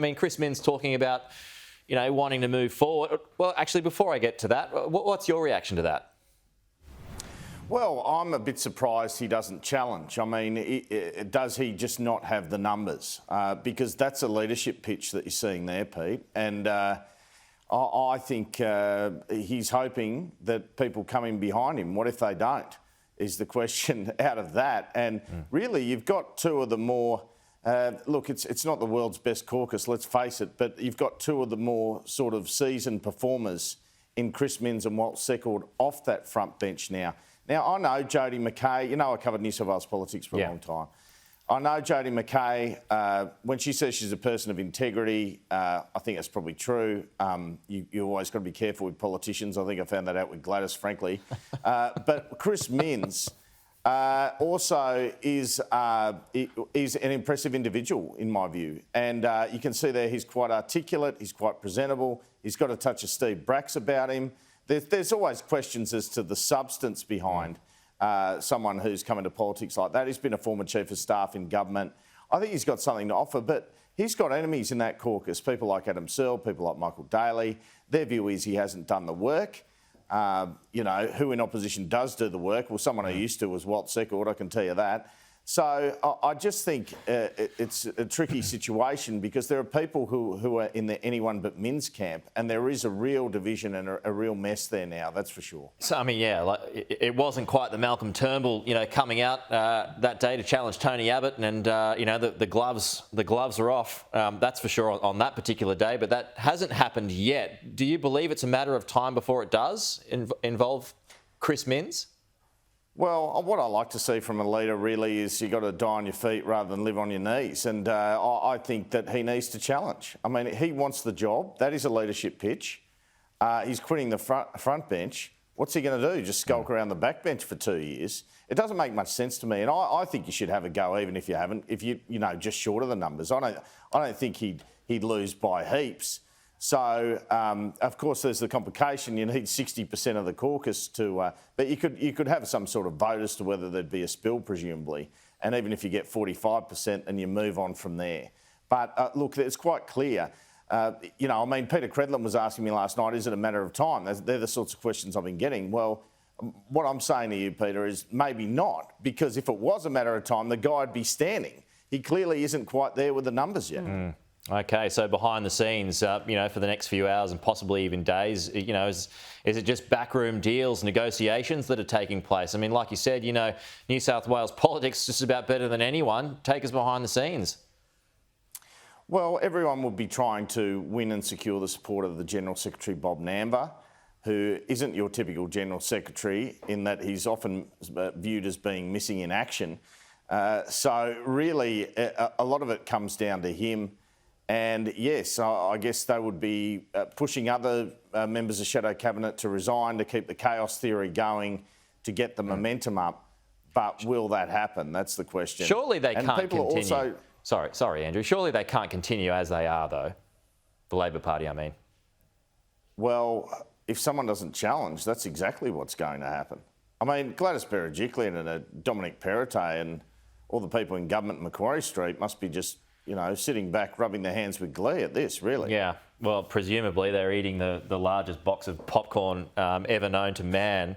I mean, Chris Minns talking about, wanting to move forward. Well, actually, before I get to that, what's your reaction to that? Well, I'm a bit surprised he doesn't challenge. I mean, does he just not have the numbers? Because that's a leadership pitch that you're seeing there, Pete. And I think he's hoping that people come in behind him. What if they don't, is the question out of that. And really, you've got two of the more... look, it's not the world's best caucus, let's face it, but you've got two of the more sort of seasoned performers in Chris Minns and Walt Secord off that front bench now. Now, I know Jodi McKay, I covered New South Wales politics for a long time. I know Jodi McKay, when she says she's a person of integrity, I think that's probably true. You always got to be careful with politicians. I think I found that out with Gladys, frankly. But Chris Minns also is an impressive individual, in my view. And you can see there he's quite articulate, he's quite presentable, he's got a touch of Steve Bracks about him. There's always questions as to the substance behind someone who's come into politics like that. He's been a former chief of staff in government. I think he's got something to offer, but he's got enemies in that caucus, people like Adam Searle, people like Michael Daly. Their view is he hasn't done the work. Who in opposition does do the work? Well, someone who used to was Walt Secord, I can tell you that. So I just think it's a tricky situation because there are people who are in the anyone but Minns camp, and there is a real division and a real mess there now, that's for sure. So, I mean, it wasn't quite the Malcolm Turnbull, coming out that day to challenge Tony Abbott, and, the gloves are off, that's for sure on that particular day, but that hasn't happened yet. Do you believe it's a matter of time before it does involve Chris Minns? Well, what I like to see from a leader really is you've got to die on your feet rather than live on your knees. And I think that he needs to challenge. I mean, he wants the job. That is a leadership pitch. He's quitting the front bench. What's he going to do? Just skulk around the back bench for 2 years? It doesn't make much sense to me. And I think you should have a go, even if you haven't, if you just short of the numbers. I don't think he'd lose by heaps. So, of course, there's the complication. You need 60% of the caucus to... but you could have some sort of vote as to whether there'd be a spill, presumably. And even if you get 45%, then you move on from there. But, look, it's quite clear. Peter Credlin was asking me last night, is it a matter of time? They're the sorts of questions I've been getting. Well, what I'm saying to you, Peter, is maybe not. Because if it was a matter of time, the guy'd be standing. He clearly isn't quite there with the numbers yet. Okay, so behind the scenes, for the next few hours and possibly even days, is it just backroom deals, negotiations that are taking place? I mean, like you said, New South Wales politics is just about better than anyone. Take us behind the scenes. Well, everyone will be trying to win and secure the support of the General Secretary, Bob Namba, who isn't your typical General Secretary in that he's often viewed as being missing in action. So really, a lot of it comes down to him. And yes, I guess they would be pushing other members of Shadow Cabinet to resign to keep the chaos theory going, to get the momentum up. But will that happen? That's the question. Surely they can't continue. Sorry, Andrew. Surely they can't continue as they are, though. The Labor Party, I mean. Well, if someone doesn't challenge, that's exactly what's going to happen. I mean, Gladys Berejiklian and Dominic Perrottet and all the people in government in Macquarie Street must be just... sitting back, rubbing their hands with glee at this, really. Yeah, well, presumably they're eating the largest box of popcorn ever known to man.